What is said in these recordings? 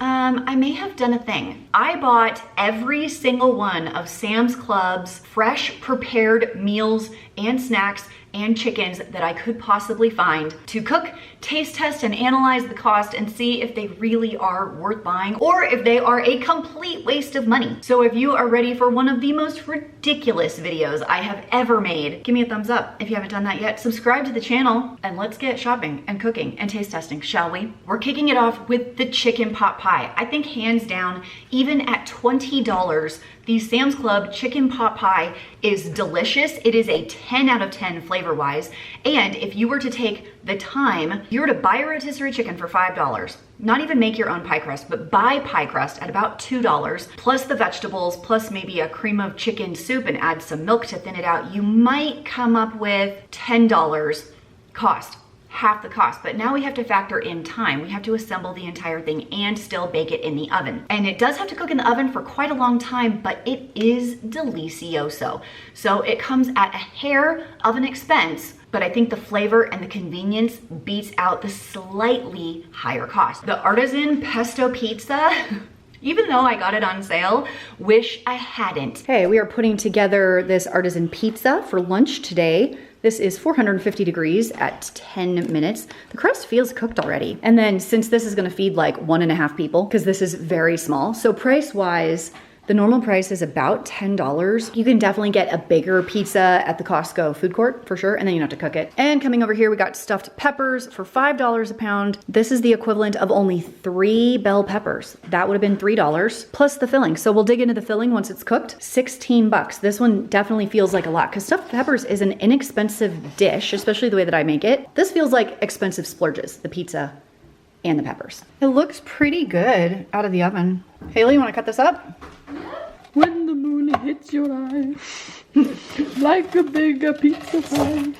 I may have done a thing. I bought every single one of Sam's Club's fresh prepared meals and snacks and chickens that I could possibly find to cook, taste test, and analyze the cost and see if they really are worth buying or if they are a complete waste of money. So if you are ready for one of the most ridiculous videos I have ever made, give me a thumbs up. If you haven't done that yet, subscribe to the channel and let's get shopping and cooking and taste testing, shall we? We're kicking it off with the chicken pot pie. I think hands down, even at $20, the Sam's Club chicken pot pie is delicious. It is a 10 out of 10 flavor-wise. And if you were to take the time, if you were to buy a rotisserie chicken for $5, not even make your own pie crust, but buy pie crust at about $2, plus the vegetables, plus maybe a cream of chicken soup and add some milk to thin it out, you might come up with $10 cost. Half the cost, but now we have to factor in time. We have to assemble the entire thing and still bake it in the oven. And it does have to cook in the oven for quite a long time, but it is delicioso. So it comes at a hair of an expense, but I think the flavor and the convenience beats out the slightly higher cost. The Artisan Pesto pizza, even though I got it on sale, wish I hadn't. Hey, we are putting together this Artisan pizza for lunch today. This is 450 degrees at 10 minutes. The crust feels cooked already. And then since this is gonna feed like 1.5 people, because this is very small, so price-wise, the normal price is about $10. You can definitely get a bigger pizza at the Costco food court for sure, and then you don't have to cook it. And coming over here, we got stuffed peppers for $5 a pound. This is the equivalent of only 3 bell peppers. That would have been $3 plus the filling. So we'll dig into the filling once it's cooked. 16 bucks. This one definitely feels like a lot because stuffed peppers is an inexpensive dish, especially the way that I make it. This feels like expensive splurges, the pizza and the peppers. It looks pretty good out of the oven. Haley, you wanna cut this up? When the moon hits your eye, like a big pizza pie.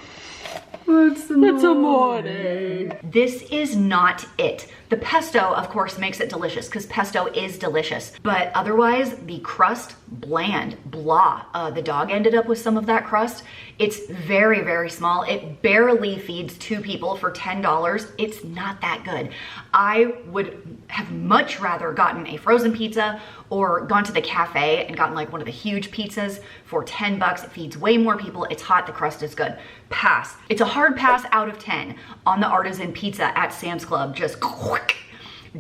It's a morning. This is not it. The pesto, of course, makes it delicious because pesto is delicious. But otherwise, the crust, bland, blah. The dog ended up with some of that crust. It's very, very small. It barely feeds 2 people for $10. It's not that good. I would have much rather gotten a frozen pizza or gone to the cafe and gotten like one of the huge pizzas for 10 bucks. It feeds way more people. It's hot. The crust is good. Pass. It's a hard pass out of 10 on the Artisan pizza at Sam's Club. Just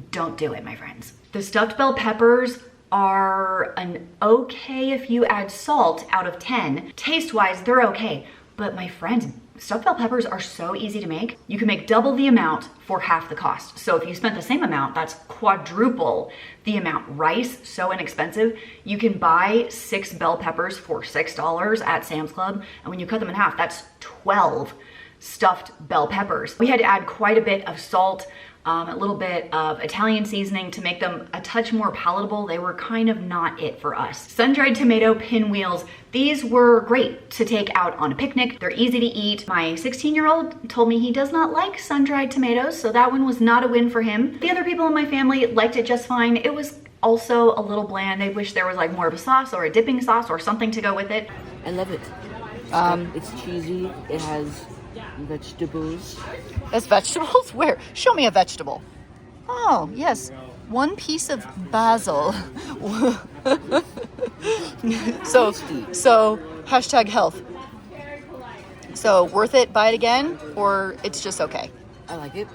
don't do it, my friends. The stuffed bell peppers are an okay if you add salt out of 10. Taste-wise, they're okay. But my friends, stuffed bell peppers are so easy to make. You can make double the amount for half the cost. So if you spent the same amount, that's quadruple the amount. Rice, so inexpensive. You can buy 6 bell peppers for $6 at Sam's Club. And when you cut them in half, that's 12 stuffed bell peppers. We had to add quite a bit of salt, a little bit of Italian seasoning to make them a touch more palatable. They were kind of not it for us. Sun-dried tomato pinwheels. These were great to take out on a picnic. They're easy to eat. My 16-year-old told me he does not like sun-dried tomatoes, so that one was not a win for him. The other people in my family liked it just fine. It was also a little bland. They wish there was like more of a sauce or a dipping sauce or something to go with it. I love it. It's cheesy. It has vegetables. That's vegetables? Where? Show me a vegetable. Oh, yes. 1 piece of basil. so hashtag health. So worth it, buy it again, or it's just okay? I like it.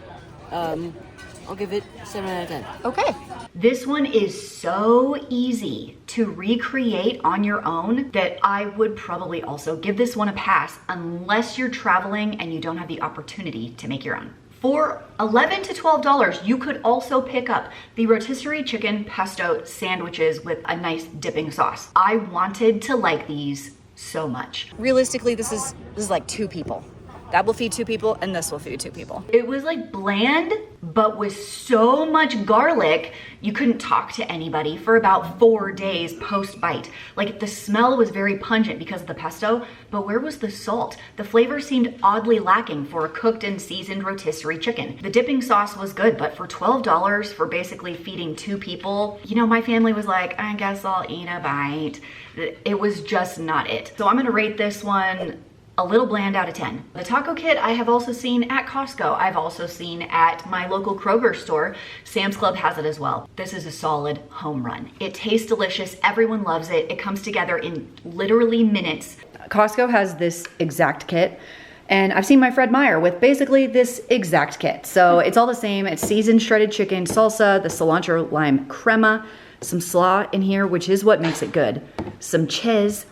I'll give it 7 out of 10. Okay. This one is so easy to recreate on your own that I would probably also give this one a pass unless you're traveling and you don't have the opportunity to make your own. For $11 to $12, you could also pick up the rotisserie chicken pesto sandwiches with a nice dipping sauce. I wanted to like these so much. Realistically, this is like 2 people. That will feed 2 people, and this will feed 2 people. It was like bland, but with so much garlic, you couldn't talk to anybody for about 4 days post-bite. Like, the smell was very pungent because of the pesto, but where was the salt? The flavor seemed oddly lacking for a cooked and seasoned rotisserie chicken. The dipping sauce was good, but for $12 for basically feeding 2 people, you know, my family was like, I guess I'll eat a bite. It was just not it. So I'm gonna rate this one a little bland out of 10. The taco kit I have also seen at Costco. I've also seen at my local Kroger store. Sam's Club has it as well. This is a solid home run. It tastes delicious. Everyone loves it. It comes together in literally minutes. Costco has this exact kit. And I've seen my Fred Meyer with basically this exact kit. So it's all the same. It's seasoned shredded chicken, salsa, the cilantro lime crema, some slaw in here, which is what makes it good, some chiz,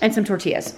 and some tortillas.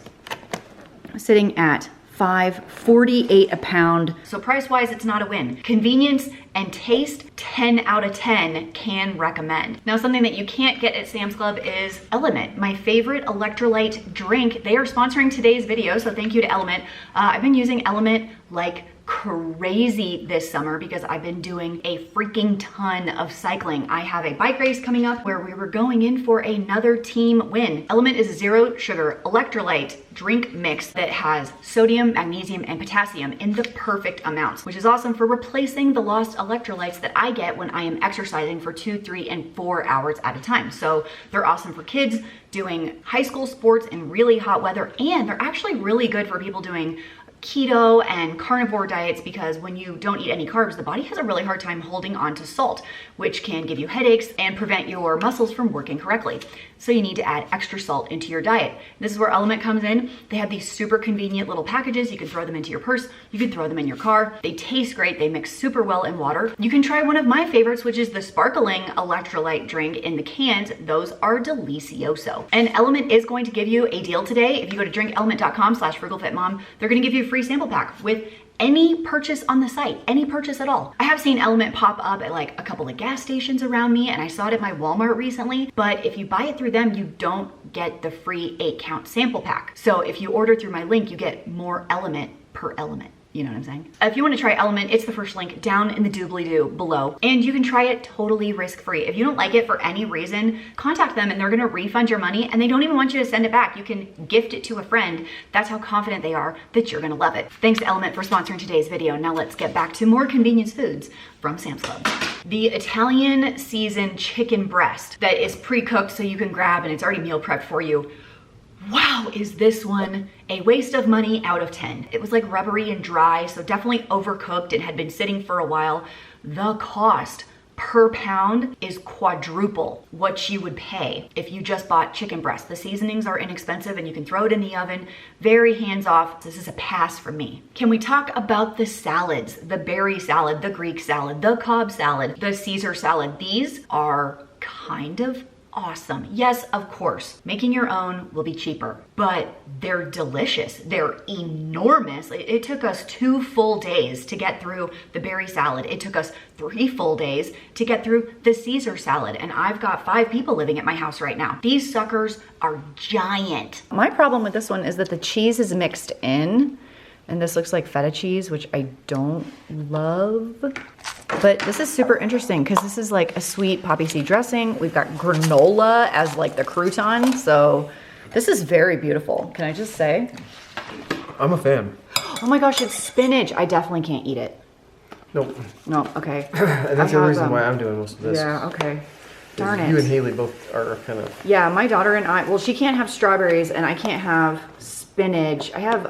Sitting at $5.48 a pound. So price-wise, it's not a win. Convenience and taste, 10 out of 10 can recommend. Now, something that you can't get at Sam's Club is Element, my favorite electrolyte drink. They are sponsoring today's video, so thank you to Element. I've been using Element like crazy this summer because I've been doing a freaking ton of cycling. I have a bike race coming up where we were going in for another team win. Element is a zero sugar electrolyte drink mix that has sodium, magnesium, and potassium in the perfect amounts, which is awesome for replacing the lost electrolytes that I get when I am exercising for 2, 3, and 4 hours at a time. So they're awesome for kids doing high school sports in really hot weather, and they're actually really good for people doing keto and carnivore diets, because when you don't eat any carbs, the body has a really hard time holding on to salt, which can give you headaches and prevent your muscles from working correctly. So you need to add extra salt into your diet. This is where Element comes in. They have these super convenient little packages. You can throw them into your purse. You can throw them in your car. They taste great. They mix super well in water. You can try one of my favorites, which is the sparkling electrolyte drink in the cans. Those are delicioso. And Element is going to give you a deal today. If you go to drinkelement.com/frugalfitmom, they're going to give you a free sample pack with any purchase on the site, any purchase at all. I have seen Element pop up at like a couple of gas stations around me, and I saw it at my Walmart recently, but if you buy it through them, you don't get the free 8-count sample pack. So if you order through my link, you get more Element per element. You know what I'm saying? If you want to try Element, it's the first link down in the doobly-doo below. And you can try it totally risk-free. If you don't like it for any reason, contact them and they're going to refund your money, and they don't even want you to send it back. You can gift it to a friend. That's how confident they are that you're going to love it. Thanks to Element for sponsoring today's video. Now let's get back to more convenience foods from Sam's Club. The Italian seasoned chicken breast that is pre-cooked so you can grab, and it's already meal prepped for you. Wow, is this one a waste of money out of 10. It was like rubbery and dry, so definitely overcooked and had been sitting for a while. The cost per pound is quadruple what you would pay if you just bought chicken breast. The seasonings are inexpensive and you can throw it in the oven. Very hands-off. This is a pass from me. Can we talk about the salads? The berry salad, the Greek salad, the Cobb salad, the Caesar salad. These are kind of awesome. Yes, of course, making your own will be cheaper, but they're delicious. They're enormous. It took us 2 full days to get through the berry salad. It took us 3 full days to get through the Caesar salad, and I've got 5 people living at my house right now. These suckers are giant. My problem with this one is that the cheese is mixed in, and this looks like feta cheese, which I don't love. But this is super interesting because this is like a sweet poppy seed dressing. We've got granola as like the crouton. So this is very beautiful. Can I just say? I'm a fan. Oh my gosh, it's spinach. I definitely can't eat it. Nope. No, okay. And that's the reason why I'm doing most of this. Yeah, okay. Darn it. You and Haley both are kind of... Yeah, my daughter and I, well, she can't have strawberries and I can't have spinach. I have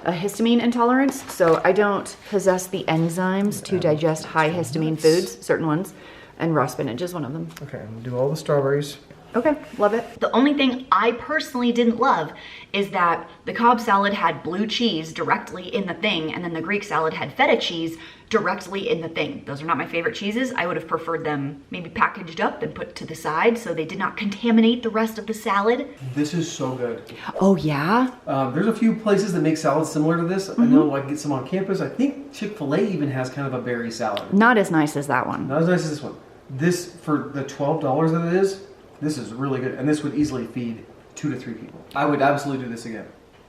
a histamine intolerance, so I don't possess the enzymes to digest high histamine foods, certain ones, and raw spinach is one of them. Okay, I'm gonna do all the strawberries. Okay, love it. The only thing I personally didn't love is that the Cobb salad had blue cheese directly in the thing, and then the Greek salad had feta cheese directly in the thing. Those are not my favorite cheeses. I would have preferred them maybe packaged up and put to the side so they did not contaminate the rest of the salad. This is so good. Oh yeah? There's a few places that make salads similar to this. I know I can get some on campus. I think Chick-fil-A even has kind of a berry salad. Not as nice as that one. Not as nice as this one. This, for the $12 that it is, this is really good. And this would easily feed 2 to 3 people. I would absolutely do this again.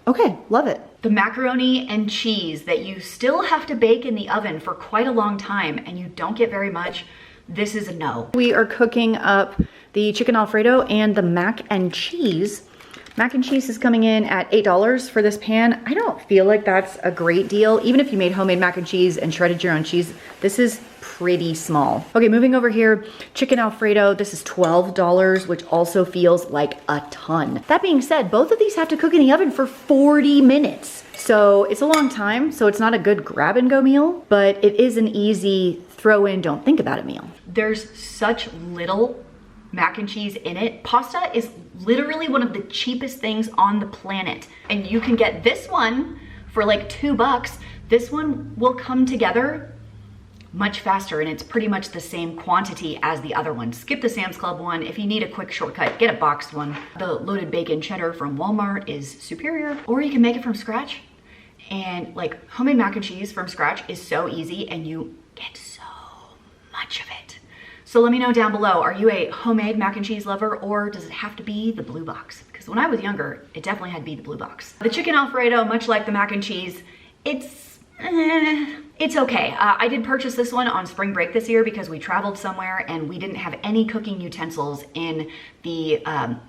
Okay, love it. The macaroni and cheese that you still have to bake in the oven for quite a long time and you don't get very much, this is a no. We are cooking up the chicken Alfredo and the mac and cheese. Mac and cheese is coming in at $8 for this pan. I don't feel like that's a great deal. Even if you made homemade mac and cheese and shredded your own cheese, this is pretty small. Okay, moving over here, chicken Alfredo. This is $12, which also feels like a ton. That being said, both of these have to cook in the oven for 40 minutes. So it's a long time, so it's not a good grab and go meal, but it is an easy throw in, don't think about it meal. There's such little mac and cheese in it. Pasta is literally one of the cheapest things on the planet. And you can get this one for like $2. This one will come together much faster, and it's pretty much the same quantity as the other one. Skip the Sam's Club one. If you need a quick shortcut, get a boxed one. The loaded bacon cheddar from Walmart is superior, or you can make it from scratch. And like homemade mac and cheese from scratch is so easy, and you get so much of it. So let me know down below, are you a homemade mac and cheese lover, or does it have to be the blue box? Because when I was younger, it definitely had to be the blue box. The chicken Alfredo, much like the mac and cheese, it's okay. I did purchase this one on spring break this year because we traveled somewhere and we didn't have any cooking utensils in the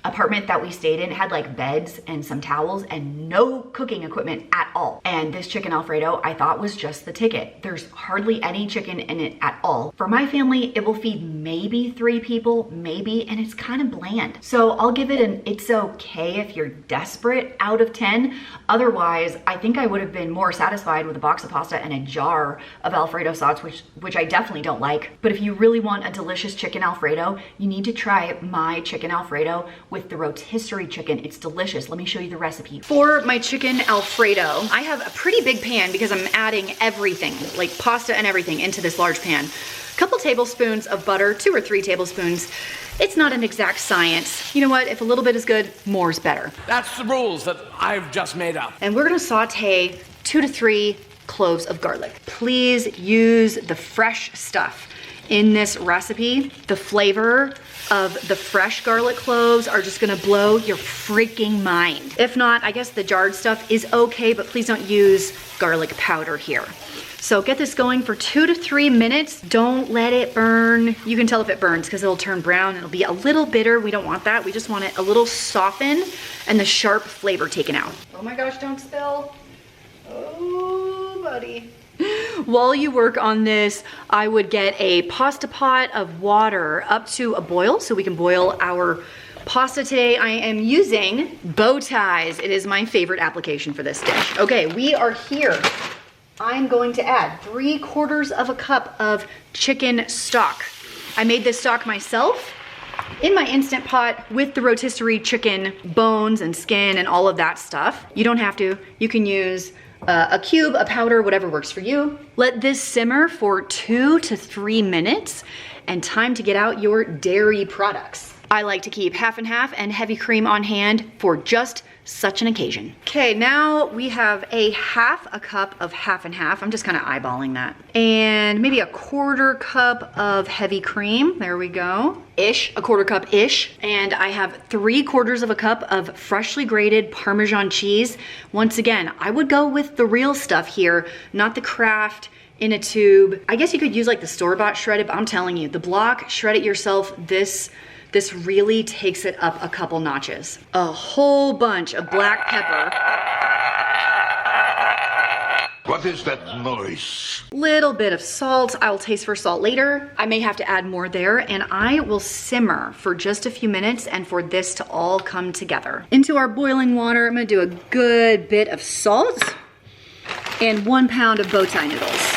apartment that we stayed in. It had like beds and some towels and no cooking equipment at all. And this chicken Alfredo I thought was just the ticket. There's hardly any chicken in it at all. For my family, it will feed maybe 3 people, maybe, and it's kind of bland. So I'll give it an it's okay if you're desperate out of 10. Otherwise, I think I would have been more satisfied with a box of pasta and a jar of Alfredo sauce, which I definitely don't like. But if you really want a delicious chicken Alfredo, you need to try my chicken Alfredo with the rotisserie chicken. It's delicious. Let me show you the recipe. For my chicken Alfredo, I have a pretty big pan because I'm adding everything, like pasta and everything, into this large pan. A couple tablespoons of butter, 2 or 3 tablespoons. It's not an exact science. You know what? If a little bit is good, more is better. That's the rules that I've just made up. And we're gonna saute 2 to 3 cloves of garlic. Please use the fresh stuff in this recipe. The flavor of the fresh garlic cloves are just gonna blow your freaking mind. If not, I guess the jarred stuff is okay, but please don't use garlic powder here. So get this going for 2 to 3 minutes. Don't let it burn. You can tell if it burns because it'll turn brown. It'll be a little bitter. We don't want that. We just want it a little softened and the sharp flavor taken out. Oh my gosh, don't spill. Oh, buddy. While you work on this, I would get a pasta pot of water up to a boil so we can boil our pasta. Today I am using bow ties. It is my favorite application for this dish. Okay, we are here. I'm going to add 3/4 of a cup of chicken stock. I made this stock myself in my Instant Pot with the rotisserie chicken bones and skin and all of that stuff. You don't have to. You can use a cube, a powder, whatever works for you. Let this simmer for 2 to 3 minutes, and time to get out your dairy products. I like to keep half and half and heavy cream on hand for just such an occasion. Okay, now we have a 1/2 cup of half and half. I'm just kind of eyeballing that. And maybe 1/4 cup of heavy cream. There we go. Ish, 1/4 cup ish. And I have 3/4 of a cup of freshly grated Parmesan cheese. Once again, I would go with the real stuff here, not the Kraft in a tube. I guess you could use like the store-bought shredded, but I'm telling you, the block, shred it yourself, this really takes it up a couple notches. A whole bunch of black pepper. What is that noise? Little bit of salt. I'll taste for salt later. I may have to add more there, and I will simmer for just a few minutes and for this to all come together. Into our boiling water, I'm gonna do a good bit of salt and 1 pound of bow tie noodles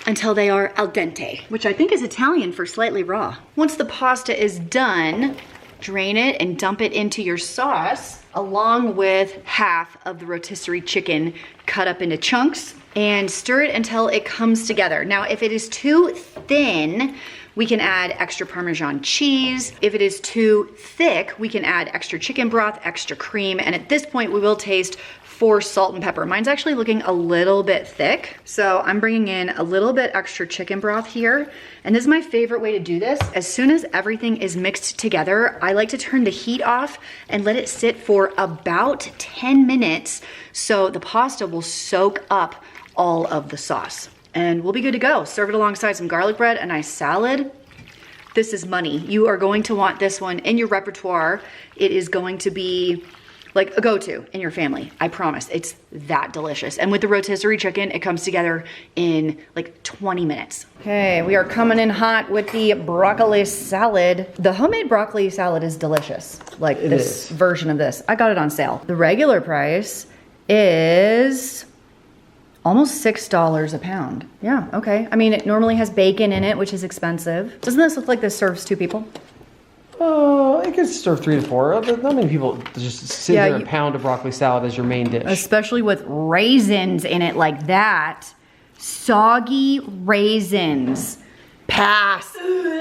until they are al dente, which I think is Italian for slightly raw. Once the pasta is done, drain it and dump it into your sauce along with half of the rotisserie chicken cut up into chunks, and stir it until it comes together. Now, if it is too thin, we can add extra Parmesan cheese. If it is too thick, we can add extra chicken broth, extra cream, and at this point we will taste for salt and pepper. Mine's actually looking a little bit thick, so I'm bringing in a little bit extra chicken broth here. And this is my favorite way to do this. As soon as everything is mixed together, I like to turn the heat off and let it sit for about 10 minutes so the pasta will soak up all of the sauce. And we'll be good to go. Serve it alongside some garlic bread, a nice salad. This is money. You are going to want this one in your repertoire. It is going to be like a go-to in your family. I promise, it's that delicious. And with the rotisserie chicken, it comes together in like 20 minutes. Okay, we are coming in hot with the broccoli salad. The homemade broccoli salad is delicious. Like this version of this. I got it on sale. The regular price is almost $6 a pound. Yeah, okay. I mean, it normally has bacon in it, which is expensive. Doesn't this look like this serves 2 people? It could serve 3 to 4. Not many people just sit there and pound a broccoli salad as your main dish. Especially with raisins in it like that. Soggy raisins. Pass. I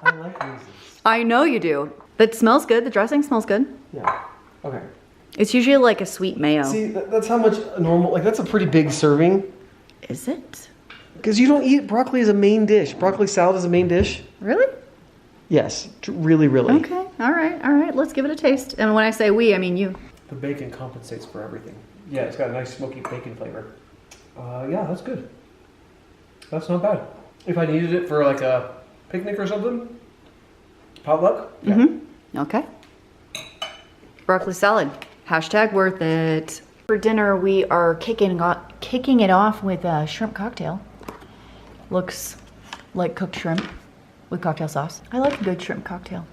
like raisins. I know you do. But it smells good. The dressing smells good. Yeah. Okay. It's usually like a sweet mayo. See, that's how much normal, like that's a pretty big serving. Is it? Because you don't eat broccoli as a main dish. Broccoli salad is a main dish. Really? Yes, really, really. Okay, all right. Let's give it a taste. And when I say we, I mean you. The bacon compensates for everything. Yeah, it's got a nice smoky bacon flavor. Yeah, that's good. That's not bad. If I needed it for like a picnic or something, potluck, yeah. Mm-hmm. Okay. Broccoli salad. Hashtag worth it. For dinner, we are kicking it off with a shrimp cocktail. Looks like cooked shrimp with cocktail sauce. I like a good shrimp cocktail.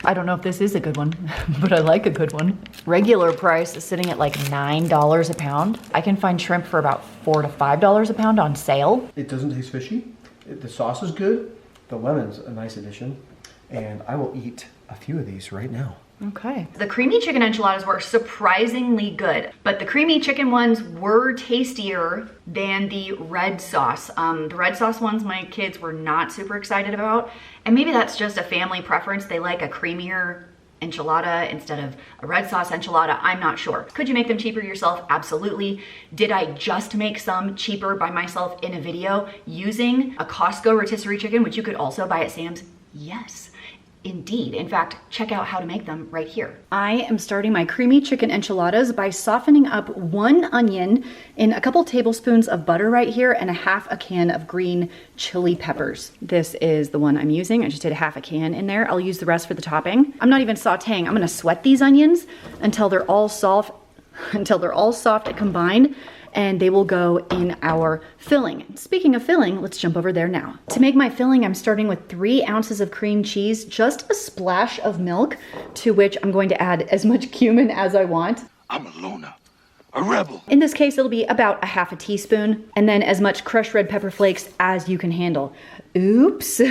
I don't know if this is a good one, but I like a good one. Regular price is sitting at like $9 a pound. I can find shrimp for about $4 to $5 a pound on sale. It doesn't taste fishy. The sauce is good. The lemon's a nice addition. And I will eat a few of these right now. Okay. The creamy chicken enchiladas were surprisingly good, but the creamy chicken ones were tastier than the red sauce. The red sauce ones my kids were not super excited about, and maybe that's just a family preference. They like a creamier enchilada instead of a red sauce enchilada. I'm not sure. Could you make them cheaper yourself? Absolutely. Did I just make some cheaper by myself in a video using a Costco rotisserie chicken, which you could also buy at Sam's? Yes. Indeed. In fact, check out how to make them right here. I am starting my creamy chicken enchiladas by softening up 1 onion in a couple tablespoons of butter right here and a half a can of green chili peppers. This is the one I'm using. I just did a half a can in there. I'll use the rest for the topping. I'm not even sauteing. I'm gonna sweat these onions until they're all soft and combined, and they will go in our filling. Speaking of filling, let's jump over there now. To make my filling, I'm starting with 3 ounces of cream cheese, just a splash of milk, to which I'm going to add as much cumin as I want. I'm a loner, a rebel. In this case, it'll be about a half a teaspoon, and then as much crushed red pepper flakes as you can handle. Oops,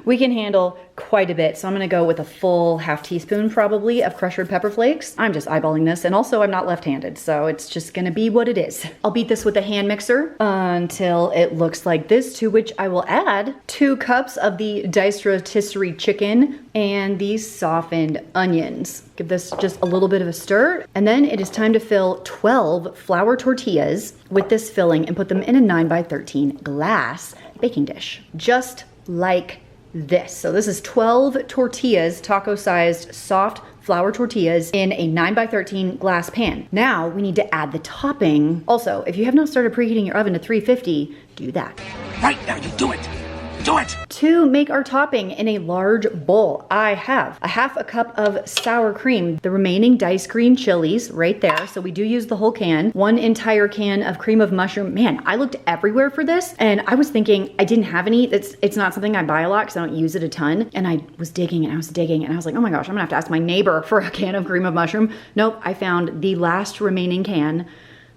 we can handle quite a bit. So I'm gonna go with a full half teaspoon probably of crushed red pepper flakes. I'm just eyeballing this, and also I'm not left-handed, so it's just gonna be what it is. I'll beat this with a hand mixer until it looks like this, to which I will add 2 cups of the diced rotisserie chicken and these softened onions. Give this just a little bit of a stir, and then it is time to fill 12 flour tortillas with this filling and put them in a 9x13 glass baking dish, just like this. So this is 12 tortillas, taco-sized soft flour tortillas in a 9x13 glass pan. Now we need to add the topping. Also, if you have not started preheating your oven to 350, do that. Right now, you do it. Do it. To make our topping in a large bowl, I have a half a cup of sour cream, the remaining diced green chilies right there. So we do use the whole can, 1 entire can of cream of mushroom. Man, I looked everywhere for this and I was thinking I didn't have any. It's not something I buy a lot because I don't use it a ton. And I was digging and I was digging and I was like, oh my gosh, I'm gonna have to ask my neighbor for a can of cream of mushroom. Nope, I found the last remaining can.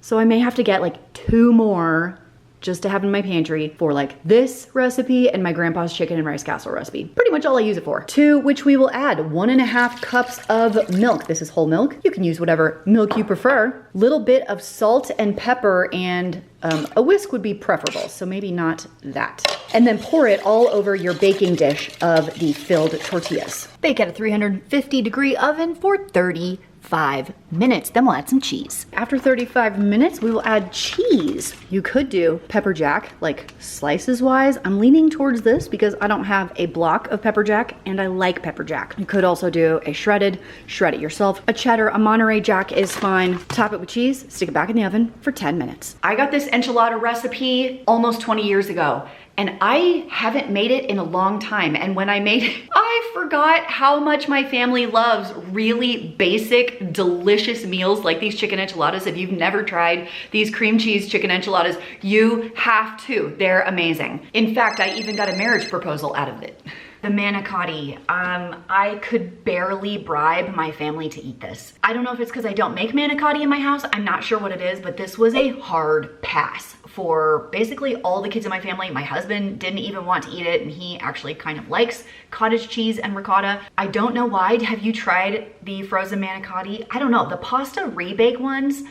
So I may have to get like 2 more just to have in my pantry for like this recipe and my grandpa's chicken and rice casserole recipe. Pretty much all I use it for. To which we will add 1.5 cups of milk. This is whole milk. You can use whatever milk you prefer. Little bit of salt and pepper, and a whisk would be preferable, so maybe not that. And then pour it all over your baking dish of the filled tortillas. Bake at a 350-degree oven for 35 minutes, then we'll add some cheese. After 35 minutes, we will add cheese. You could do pepper jack, like slices wise. I'm leaning towards this because I don't have a block of pepper jack and I like pepper jack. You could also do a shred it yourself. A cheddar, a Monterey Jack is fine. Top it with cheese, stick it back in the oven for 10 minutes. I got this enchilada recipe almost 20 years ago, and I haven't made it in a long time. And when I made it, I forgot how much my family loves really basic, delicious meals like these chicken enchiladas. If you've never tried these cream cheese chicken enchiladas, you have to. They're amazing. In fact, I even got a marriage proposal out of it. The manicotti, I could barely bribe my family to eat this. I don't know if it's because I don't make manicotti in my house. I'm not sure what it is, but this was a hard pass for basically all the kids in my family. My husband didn't even want to eat it, and he actually kind of likes cottage cheese and ricotta. I don't know why. Have you tried the frozen manicotti? I don't know. The pasta rebake ones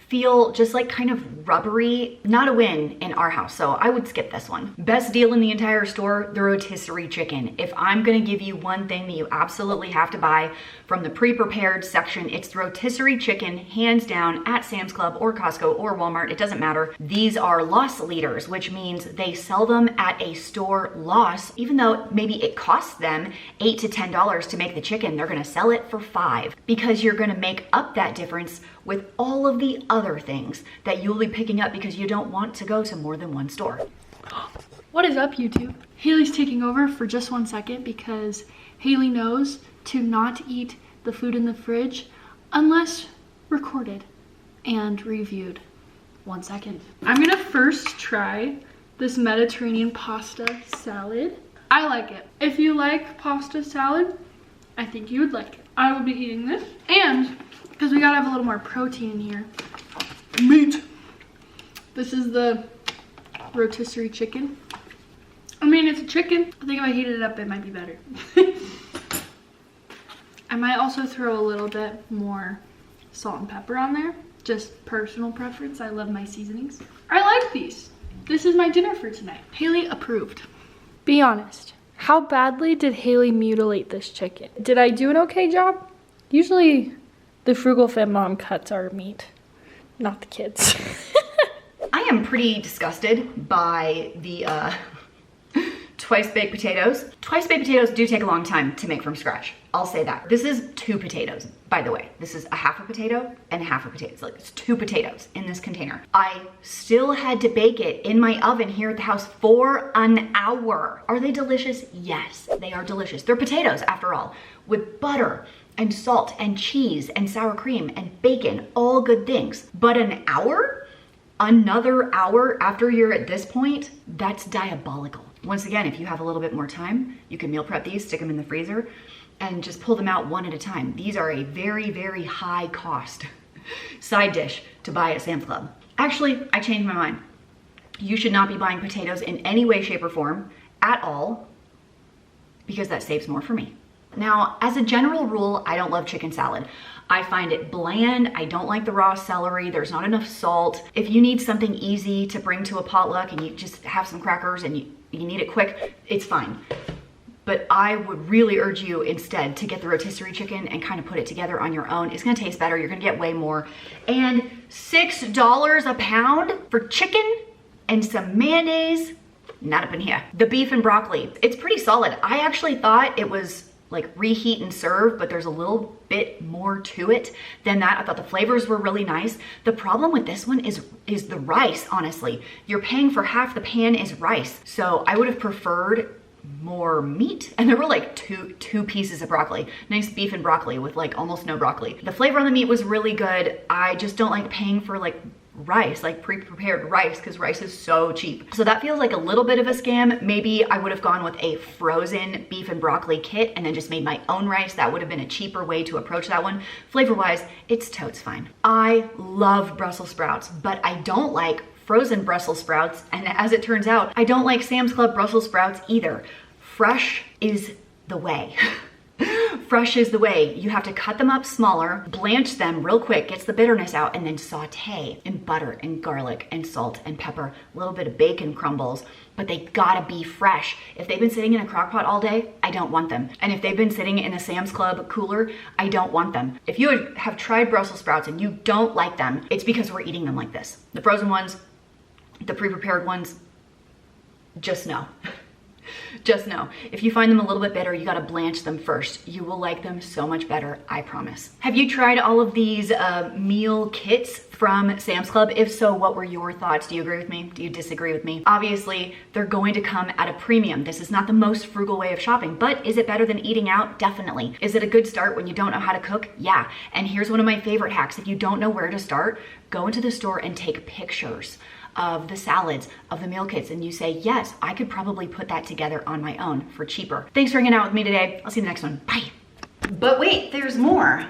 feel just like kind of rubbery. Not a win in our house, so I would skip this one. Best deal in the entire store, the rotisserie chicken. If I'm gonna give you one thing that you absolutely have to buy from the pre-prepared section, it's the rotisserie chicken, hands down, at Sam's Club or Costco or Walmart, it doesn't matter. These are loss leaders, which means they sell them at a store loss. Even though maybe it costs them $8 to $10 to make the chicken, they're gonna sell it for $5 because you're gonna make up that difference with all of the other things that you'll be picking up because you don't want to go to more than one store. What is up, YouTube? Haley's taking over for just 1 second because Haley knows to not eat the food in the fridge unless recorded and reviewed. 1 second. I'm gonna first try this Mediterranean pasta salad. I like it. If you like pasta salad, I think you would like it. I will be eating this, and because we gotta have a little more protein in here, meat. This is the rotisserie chicken. I mean, it's a chicken. I think if I heated it up, it might be better. I might also throw a little bit more salt and pepper on there. Just personal preference. I love my seasonings. I like these. This is my dinner for tonight. Haley approved. Be honest. How badly did Haley mutilate this chicken? Did I do an okay job? Usually the Frugal Fem mom cuts our meat, not the kids. I am pretty disgusted by the twice baked potatoes. Twice baked potatoes do take a long time to make from scratch. I'll say that. This is 2 potatoes, by the way. This is a half a potato and half a potato. Like, it's 2 potatoes in this container. I still had to bake it in my oven here at the house for an hour. Are they delicious? Yes, they are delicious. They're potatoes after all, with butter and salt and cheese and sour cream and bacon, all good things. But an hour? Another hour after you're at this point? That's diabolical. Once again, if you have a little bit more time, you can meal prep these, stick them in the freezer, and just pull them out one at a time. These are a very, very high cost side dish to buy at Sam's Club. Actually, I changed my mind. You should not be buying potatoes in any way, shape, or form at all, because that saves more for me. Now, as a general rule, I don't love chicken salad. I find it bland. I don't like the raw celery. There's not enough salt. If you need something easy to bring to a potluck and you just have some crackers and you need it quick, it's fine. But I would really urge you instead to get the rotisserie chicken and kind of put it together on your own. It's gonna taste better. You're gonna get way more. And $6 a pound for chicken and some mayonnaise, not up in here. The beef and broccoli, it's pretty solid. I actually thought it was like reheat and serve, but there's a little bit more to it than that. I thought the flavors were really nice. The problem with this one is the rice, honestly. You're paying for half the pan is rice. So I would have preferred more meat, and there were like two pieces of broccoli. Nice beef and broccoli with like almost no broccoli. The flavor on the meat was really good. I just don't like paying for like rice, like pre-prepared rice, because rice is so cheap. So that feels like a little bit of a scam. Maybe I would have gone with a frozen beef and broccoli kit and then just made my own rice. That would have been a cheaper way to approach that one. Flavor-wise, it's totes fine. I love Brussels sprouts, but I don't like frozen Brussels sprouts, and as it turns out, I don't like Sam's Club Brussels sprouts either. Fresh is the way. fresh is the way. You have to cut them up smaller, blanch them real quick, gets the bitterness out, and then saute in butter and garlic and salt and pepper, a little bit of bacon crumbles, but they gotta be fresh. If they've been sitting in a crock pot all day, I don't want them. And if they've been sitting in a Sam's Club cooler, I don't want them. If you have tried Brussels sprouts and you don't like them, it's because we're eating them like this. The frozen ones, the pre-prepared ones, just no. Just know, if you find them a little bit bitter, you gotta blanch them first. You will like them so much better, I promise. Have you tried all of these meal kits from Sam's Club? If so, what were your thoughts? Do you agree with me? Do you disagree with me? Obviously, they're going to come at a premium. This is not the most frugal way of shopping, but is it better than eating out? Definitely. Is it a good start when you don't know how to cook? Yeah. And here's one of my favorite hacks. If you don't know where to start, go into the store and take pictures of the salads, of the meal kits, and you say, yes, I could probably put that together on my own for cheaper. Thanks for hanging out with me today. I'll see you in the next one. Bye. But wait, there's more.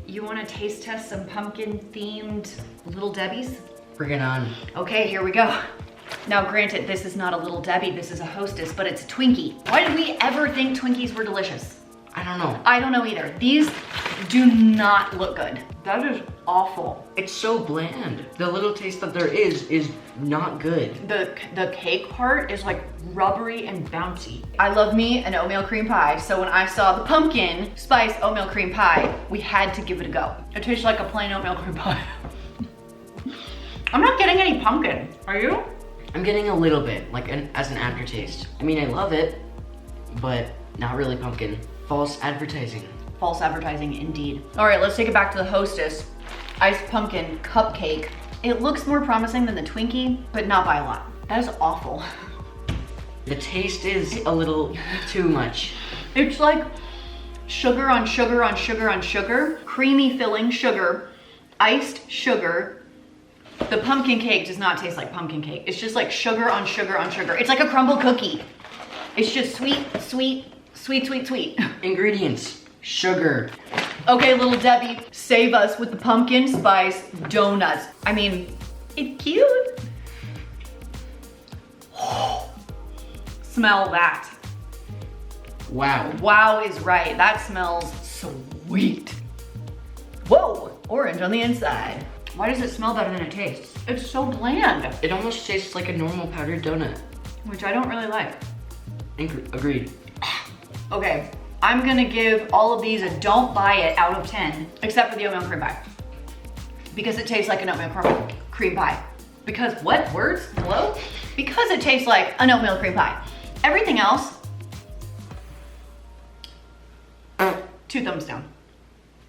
You wanna taste test some pumpkin themed Little Debbie's? Bring it on. Okay, here we go. Now granted, this is not a Little Debbie, this is a Hostess, but it's a Twinkie. Why did we ever think Twinkies were delicious? I don't know. I don't know either. These do not look good. That is awful. It's so bland. The little taste that there is not good. The cake part is like rubbery and bouncy. I love me an oatmeal cream pie, so when I saw the pumpkin spice oatmeal cream pie, we had to give it a go. It tastes like a plain oatmeal cream pie. I'm not getting any pumpkin. Are you? I'm getting a little bit, like as an aftertaste. I mean, I love it, but not really pumpkin. False advertising. False advertising indeed. All right, let's take it back to the Hostess iced pumpkin cupcake. It looks more promising than the Twinkie, but not by a lot. That is awful. The taste is a little too much. It's like sugar on sugar on sugar on sugar, creamy filling sugar, iced sugar. The pumpkin cake does not taste like pumpkin cake. It's just like sugar on sugar on sugar. It's like a crumble cookie. It's just sweet, sweet, sweet, sweet, sweet. Ingredients: sugar. Okay, Little Debbie, save us with the pumpkin spice donuts. I mean, it's cute. Smell that. Wow. Wow is right. That smells sweet. Whoa, orange on the inside. Why does it smell better than it tastes? It's so bland. It almost tastes like a normal powdered donut. Which I don't really like. Agreed. Okay, I'm gonna give all of these a don't buy it out of 10, except for the oatmeal cream pie. Because it tastes like an oatmeal cream pie. Because what? Words? Hello? Because it tastes like an oatmeal cream pie. Everything else, 2 thumbs down.